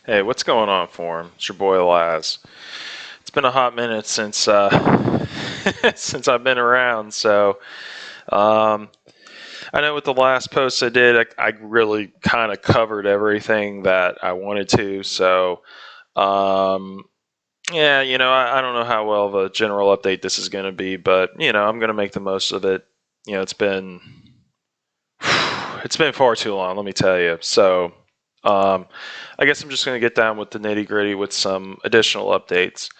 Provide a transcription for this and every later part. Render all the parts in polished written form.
Hey, what's going on, Forum? It's your boy Laz. It's been a hot minute since since I've been around. Um, I know with the last post I did, I really kind of covered everything that I wanted to. Um, yeah, I don't know how well of a general update this is going to be, but I'm going to make the most of it. It's been it's been far too long, let me tell you. Um, I guess I'm just going to get down with the nitty gritty with some additional updates.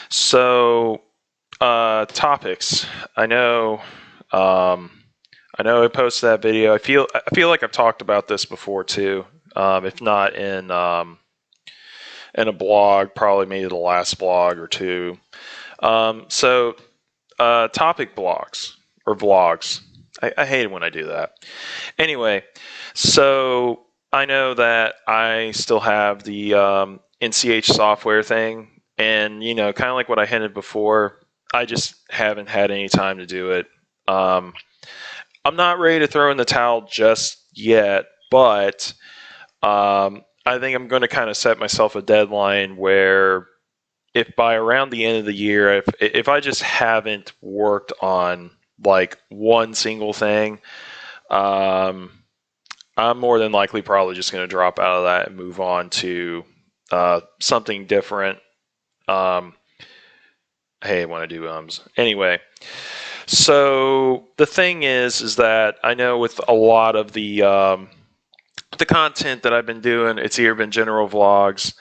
So, topics. I know. Um, I know I posted that video. I feel like I've talked about this before too. If not in a blog, probably maybe the last blog or two. Topic blogs or vlogs. I hate it when I do that. Anyway, so I know that I still have the NCH software thing, and kind of like what I hinted before, I just haven't had any time to do it. Um, I'm not ready to throw in the towel just yet, but I think I'm going to kind of set myself a deadline where if by around the end of the year, if I just haven't worked on like one single thing, um, I'm more than likely probably just going to drop out of that and move on to something different. Um, hey, I want to do anyway. So the thing is that I know with a lot of the content that I've been doing, it's either been general vlogs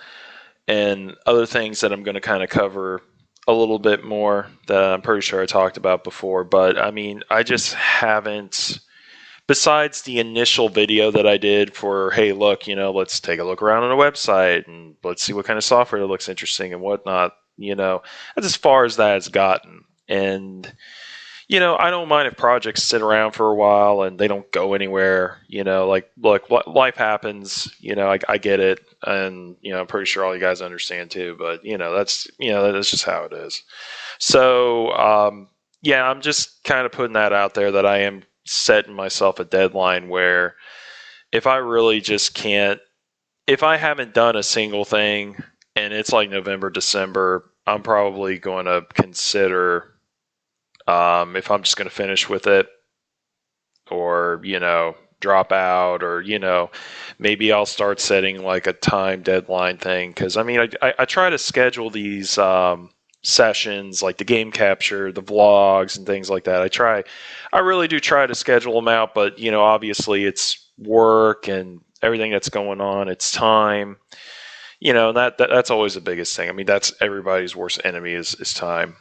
and other things that I'm going to kind of cover a little bit more that I'm pretty sure I talked about before. But I mean, I just haven't. Besides the initial video that I did for, hey, look, let's take a look around on a website and let's see what kind of software that looks interesting and whatnot. That's as far as that has gotten. And I don't mind if projects sit around for a while and they don't go anywhere. Like, look, life happens. I get it, and I'm pretty sure all you guys understand too. But that's just how it is. So I'm just kind of putting that out there that I am setting myself a deadline where if I really just can't, if I haven't done a single thing and it's like November, December, I'm probably going to consider if I'm just going to finish with it or, drop out or, maybe I'll start setting like a time deadline thing. Because, I mean, I try to schedule these sessions like the game capture, the vlogs, and things like that. I really do try to schedule them out, but, obviously it's work and everything that's going on, it's time. That's always the biggest thing. I mean, that's everybody's worst enemy is time.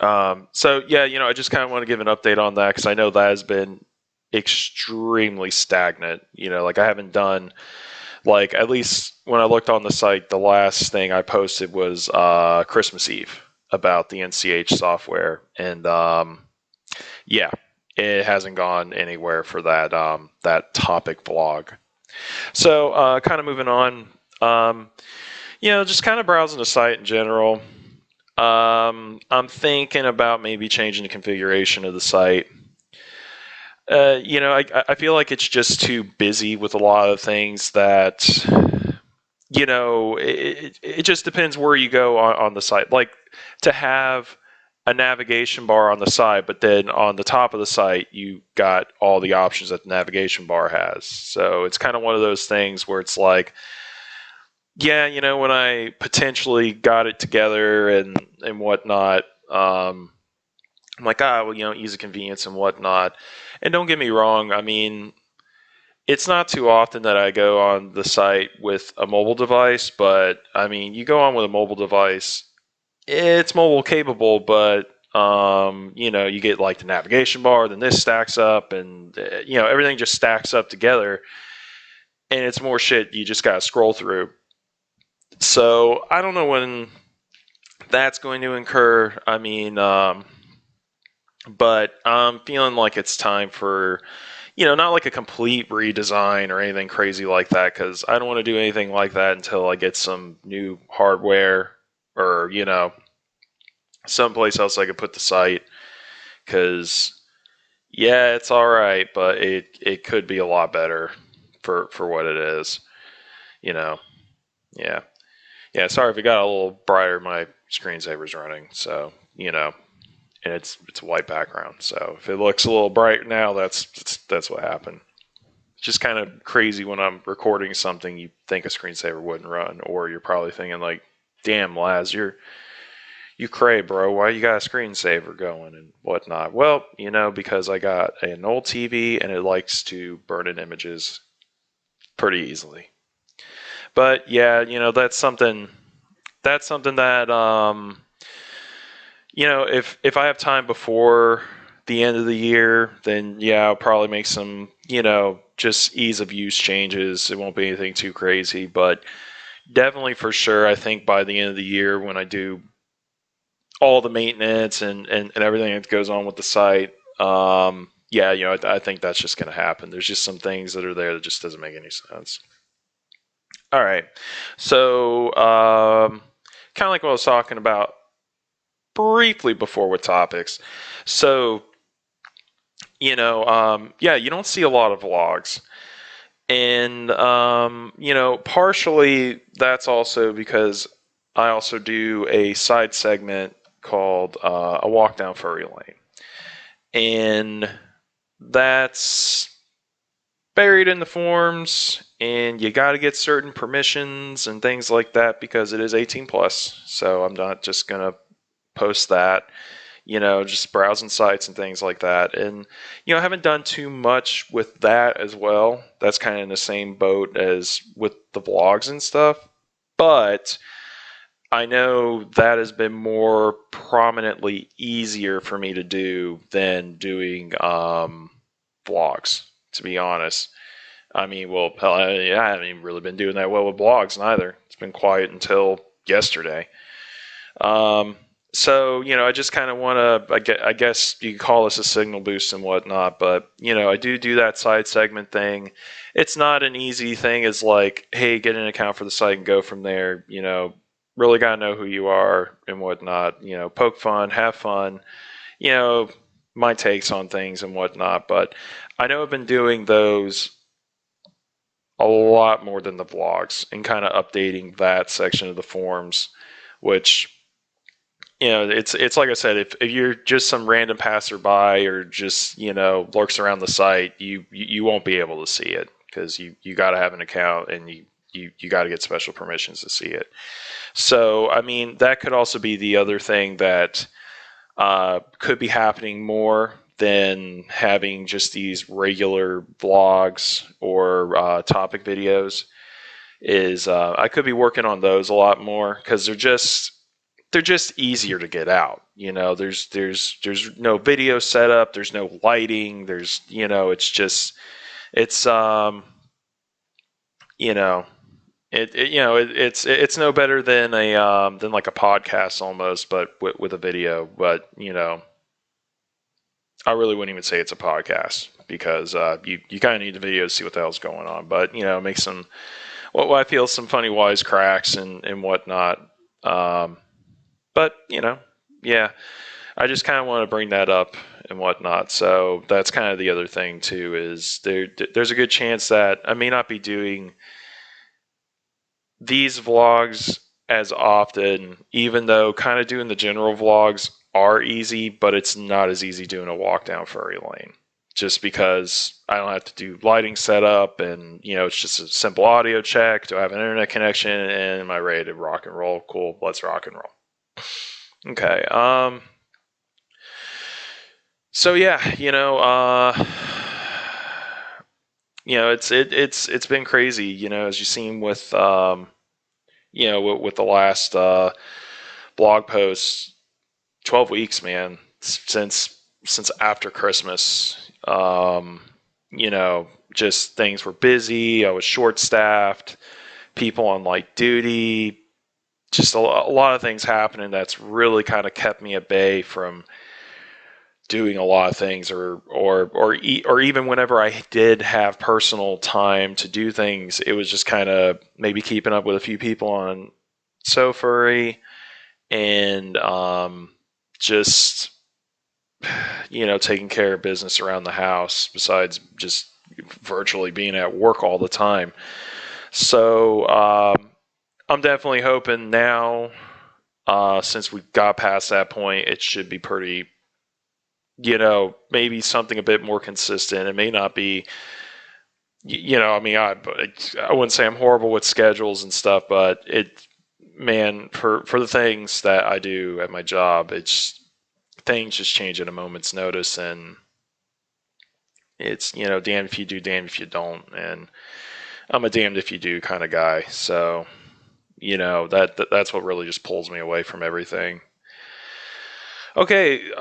I just kind of want to give an update on that because I know that has been extremely stagnant. Like I haven't done like at least when I looked on the site, the last thing I posted was Christmas Eve about the NCH software, and yeah, it hasn't gone anywhere for that topic vlog. So kind of moving on. Just kind of browsing the site in general. I'm thinking about maybe changing the configuration of the site. I feel like it's just too busy with a lot of things that, it just depends where you go on the site. Like to have a navigation bar on the side, but then on the top of the site, you got all the options that the navigation bar has. So it's kind of one of those things where it's like, yeah, when I potentially got it together and whatnot, I'm like, well, ease of convenience and whatnot. And don't get me wrong, I mean, it's not too often that I go on the site with a mobile device, but I mean, you go on with a mobile device, it's mobile capable, but you get like the navigation bar, then this stacks up, and everything just stacks up together, and it's more shit you just gotta scroll through. So I don't know when that's going to incur. I mean, but I'm feeling like it's time for, not like a complete redesign or anything crazy like that, because I don't want to do anything like that until I get some new hardware or, someplace else I could put the site. Because, yeah, it's all right, but it could be a lot better for what it is, you know. Yeah. Yeah, sorry if it got a little brighter. My screensaver's running, so and it's a white background. So if it looks a little bright now, that's what happened. It's just kind of crazy when I'm recording something you think a screensaver wouldn't run, or you're probably thinking like, "Damn, Laz, you cray, bro. Why you got a screensaver going and whatnot?" Well, because I got an old TV and it likes to burn in images pretty easily. But yeah, that's something that if I have time before the end of the year, then yeah, I'll probably make some, just ease of use changes. It won't be anything too crazy, but definitely for sure, I think by the end of the year when I do all the maintenance and everything that goes on with the site, yeah, I think that's just going to happen. There's just some things that are there that just doesn't make any sense. All right. So, kind of like what I was talking about briefly before with topics. So, yeah, you don't see a lot of vlogs. And, partially that's also because I also do a side segment called A Walk Down Furry Lane. And that's buried in the forms, and you got to get certain permissions and things like that because it is 18 plus. So I'm not just going to post that, just browsing sites and things like that. And, I haven't done too much with that as well. That's kind of in the same boat as with the vlogs and stuff. But I know that has been more prominently easier for me to do than doing vlogs, to be honest. I mean, well, hell, I haven't even really been doing that well with blogs neither. It's been quiet until yesterday. Um, so, I just kind of want to, I guess you could call this a signal boost and whatnot, but, I do that side segment thing. It's not an easy thing as like, hey, get an account for the site and go from there. Really got to know who you are and whatnot. Poke fun, have fun, you know, my takes on things and whatnot. But I know I've been doing those a lot more than the vlogs and kind of updating that section of the forums, which it's like I said, if you're just some random passerby or just lurks around the site, you won't be able to see it because you got to have an account and you got to get special permissions to see it. So I mean that could also be the other thing that could be happening more than having just these regular vlogs or topic videos. Is I could be working on those a lot more because they're just easier to get out. There's no video setup, there's no lighting, it's you know it's no better than like a podcast almost, but with a video. But I really wouldn't even say it's a podcast because you kind of need the video to see what the hell's going on. But make some what I feel some funny wise cracks and whatnot. But yeah, I just kind of want to bring that up and whatnot. So that's kind of the other thing too is there's a good chance that I may not be doing these vlogs as often, even though kind of doing the general vlogs are easy, but it's not as easy doing a walk down furry lane. Just because I don't have to do lighting setup and it's just a simple audio check. Do I have an internet connection and am I ready to rock and roll? Cool, let's rock and roll. Okay. So yeah, it's been crazy, as you've seen with with the last blog posts, 12 weeks, man, since after Christmas. Just things were busy. I was short staffed, people on light duty, just a lot of things happening that's really kind of kept me at bay from doing a lot of things or even whenever I did have personal time to do things, it was just kind of maybe keeping up with a few people on SoFurry and just taking care of business around the house besides just virtually being at work all the time. So I'm definitely hoping now, since we got past that point, it should be pretty, maybe something a bit more consistent. It may not be, I mean, I wouldn't say I'm horrible with schedules and stuff, but man, for the things that I do at my job, things just change at a moment's notice, and it's, damned if you do, damned if you don't. And I'm a damned if you do kind of guy. So, that's what really just pulls me away from everything. Okay,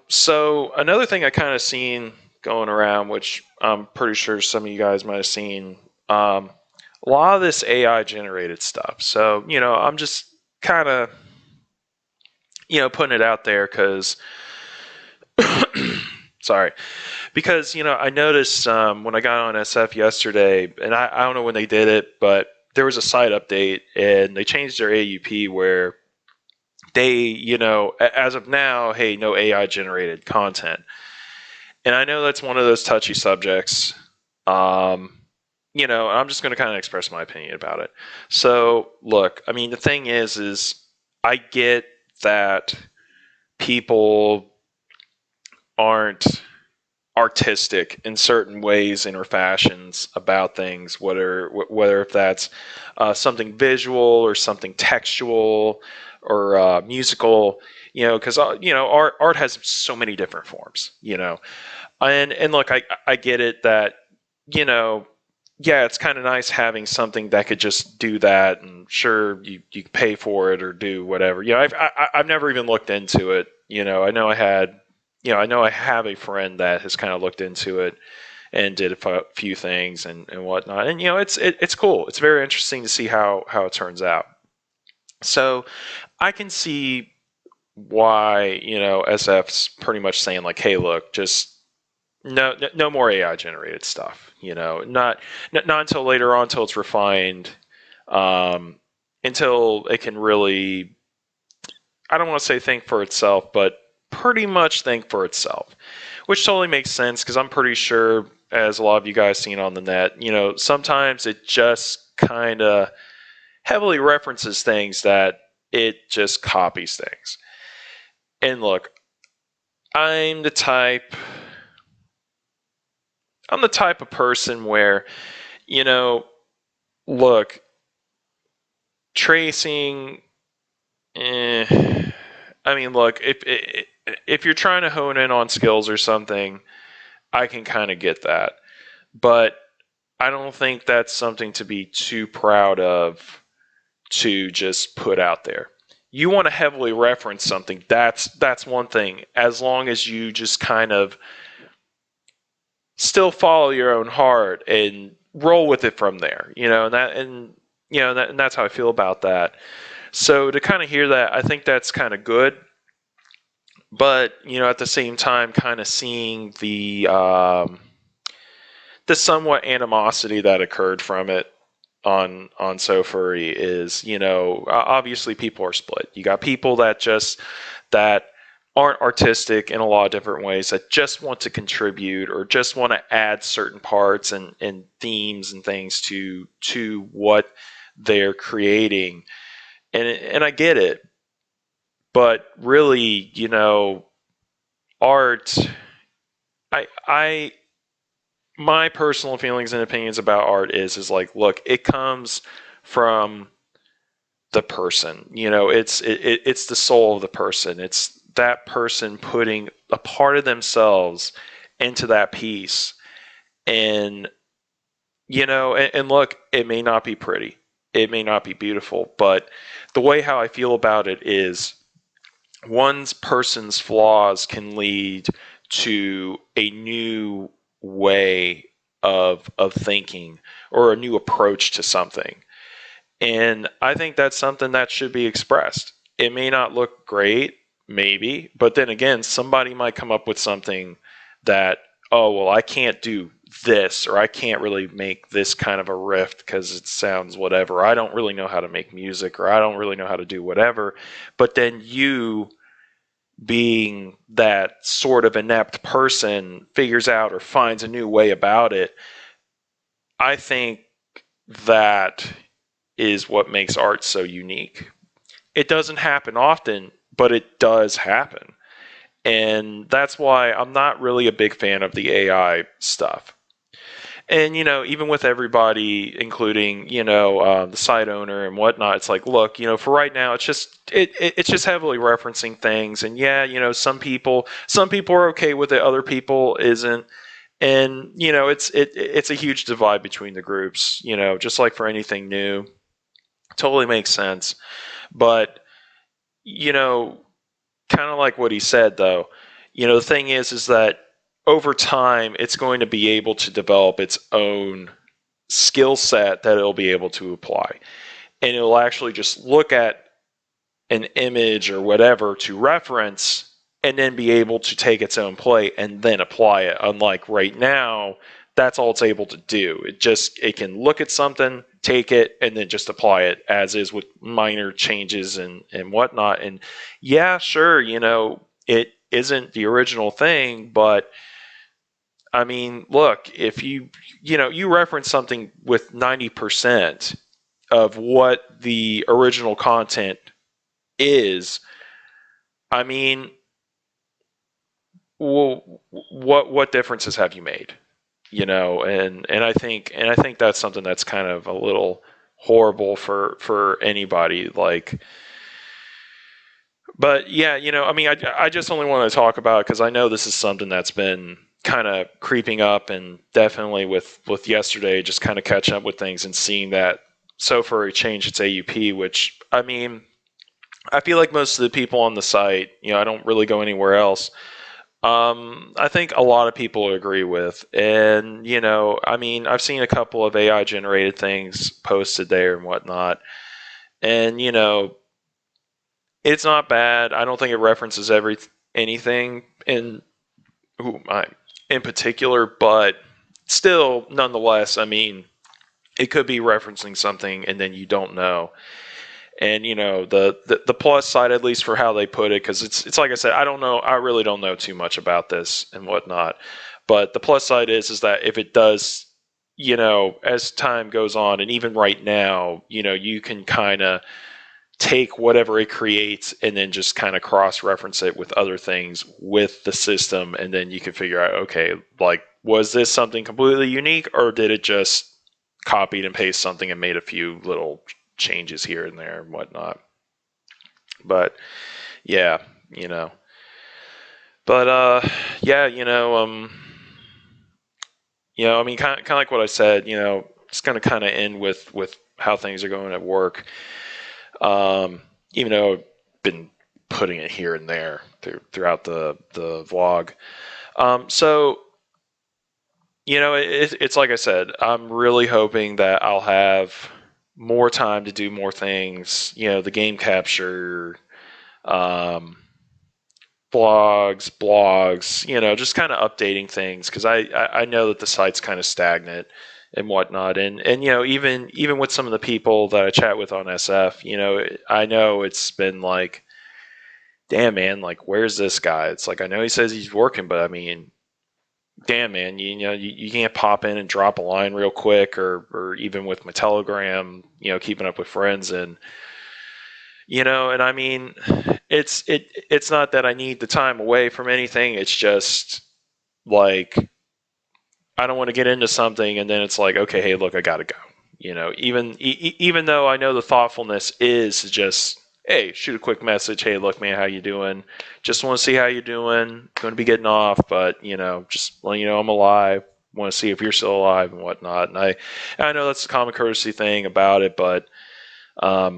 so another thing I kind of seen going around, which I'm pretty sure some of you guys might have seen, a lot of this AI generated stuff. So, I'm just kind of, putting it out there because, sorry, because, I noticed when I got on SF yesterday, and I don't know when they did it, but there was a site update and they changed their AUP where they, as of now, hey, no AI generated content. And I know that's one of those touchy subjects. I'm just going to kind of express my opinion about it. So, look, I mean, the thing is I get that people aren't artistic in certain ways and or fashions about things, whether if that's something visual or something textual or musical, because art has so many different forms, and look, I get it that you know yeah, it's kind of nice having something that could just do that, and sure, you pay for it or do whatever. I've never even looked into it. I know I have a friend that has kind of looked into it and did a few things and whatnot, and it's cool. It's very interesting to see how it turns out. So I can see why SF's pretty much saying like, hey, look, just no more AI generated stuff. Not until later on, until it's refined, until it can really. I don't want to say think for itself, but pretty much think for itself, which totally makes sense because I'm pretty sure, as a lot of you guys seen on the net, sometimes it just kind of heavily references things that it just copies things. And look, I'm the type of person where, look, tracing. I mean, look, if you're trying to hone in on skills or something, I can kind of get that, but I don't think that's something to be too proud of to just put out there. You want to heavily reference something, that's one thing, as long as you just kind of still follow your own heart and roll with it from there, and that's how I feel about that. So to kind of hear that, I think that's kind of good. But at the same time, kind of seeing the somewhat animosity that occurred from it on SoFurry is, obviously people are split. You got people that aren't artistic in a lot of different ways, that just want to contribute or just want to add certain parts and themes and things to what they're creating. And I get it. But really, art, I my personal feelings and opinions about art is like, look, it comes from the person. It's the soul of the person. It's that person putting a part of themselves into that piece. And and look, it may not be pretty. It may not be beautiful, but the way how I feel about it is one person's flaws can lead to a new way of thinking or a new approach to something. And I think that's something that should be expressed. It may not look great, maybe, but then again, somebody might come up with something that, oh, well, I can't do this, or I can't really make this kind of a riff because it sounds whatever. I don't really know how to make music, or I don't really know how to do whatever. But then you, being that sort of inept person, figures out or finds a new way about it. I think that is what makes art so unique. It doesn't happen often, but it does happen. And that's why I'm not really a big fan of the AI stuff. And even with everybody, including the site owner and whatnot, it's like, look, for right now, it's just heavily referencing things. And yeah, some people are okay with it, other people isn't. And it's a huge divide between the groups. Just like for anything new, totally makes sense. But you know, kind of like what he said, though. The thing is that over time, it's going to be able to develop its own skill set that it'll be able to apply. And it'll actually just look at an image or whatever to reference and then be able to take its own play and then apply it. Unlike right now, that's all it's able to do. It can look at something, take it, and then just apply it as is with minor changes and whatnot. And yeah, sure, it isn't the original thing, but I mean, look, if you reference something with 90% of what the original content is, I mean, well, what differences have you made? And I think that's something that's kind of a little horrible for anybody. Like, but yeah, I mean, I just only want to talk about it because I know this is something that's been kind of creeping up, and definitely with yesterday, just kind of catching up with things and seeing that SoFurry changed its AUP, which I mean, I feel like most of the people on the site, I don't really go anywhere else. I think a lot of people agree with, and I mean, I've seen a couple of AI generated things posted there and whatnot, and it's not bad. I don't think it references anything in particular, but still, nonetheless, I mean, it could be referencing something, and then you don't know. And the plus side, at least for how they put it, because it's like I said, I don't know, I really don't know too much about this and whatnot. But the plus side is that if it does, as time goes on, and even right now, you can kind of take whatever it creates and then just kind of cross-reference it with other things with the system, and then you can figure out, okay, like, was this something completely unique, or did it just copied and paste something and made a few little changes here and there and whatnot. But yeah, but yeah, I mean, kind of like what I said, it's going to kind of end with how things are going at work. Even though I've been putting it here and there throughout the vlog. So it's like I said, I'm really hoping that I'll have more time to do more things. The game capture, vlogs, blogs. Just kind of updating things, because I know that the site's kind of stagnant and whatnot. And even with some of the people that I chat with on SF, I know it's been like, damn, man, like, where's this guy? It's like, I know he says he's working, but I mean, damn, man, you can't pop in and drop a line real quick, or even with my Telegram, keeping up with friends, and and I mean, it's not that I need the time away from anything. It's just like, I don't want to get into something and then it's like, okay, hey, look, I gotta go. Even though I know the thoughtfulness is just, hey, shoot a quick message. Hey, look, man, how you doing? Just want to see how you doing. Going to be getting off, but just letting you know I'm alive. Want to see if you're still alive and whatnot. And I know that's a common courtesy thing about it, but I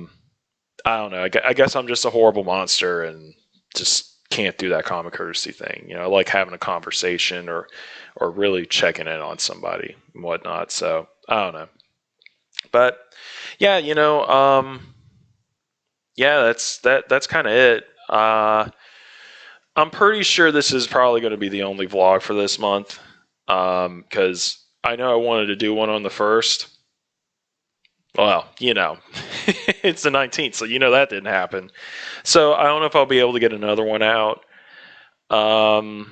don't know. I guess I'm just a horrible monster and just can't do that common courtesy thing. I like having a conversation or really checking in on somebody and whatnot. So I don't know. But yeah, yeah, that's kind of it. I'm pretty sure this is probably going to be the only vlog for this month, because I know I wanted to do one on the 1st. Well, it's the 19th, so that didn't happen. So I don't know if I'll be able to get another one out. I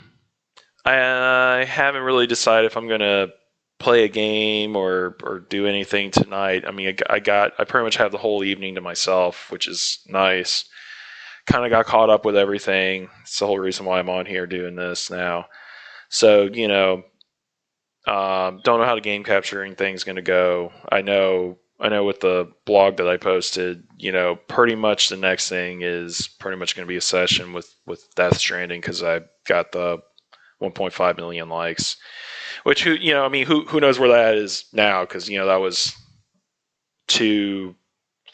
haven't really decided if I'm going to play a game or do anything tonight. I mean, I pretty much have the whole evening to myself, which is nice. Kind of got caught up with everything. It's the whole reason why I'm on here doing this now. So, don't know how the game capturing thing's going to go. I know with the blog that I posted, pretty much the next thing is pretty much going to be a session with Death Stranding because I got the 1.5 million likes. Which who knows where that is now? Because that was 2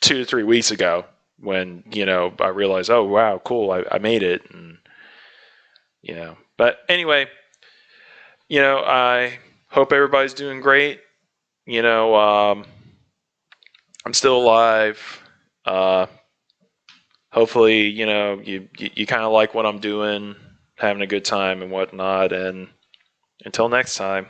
to 3 weeks ago when I realized, oh wow, cool, I made it, and But anyway, I hope everybody's doing great. I'm still alive. Uh, Hopefully, you kind of like what I'm doing, having a good time and whatnot. And until next time.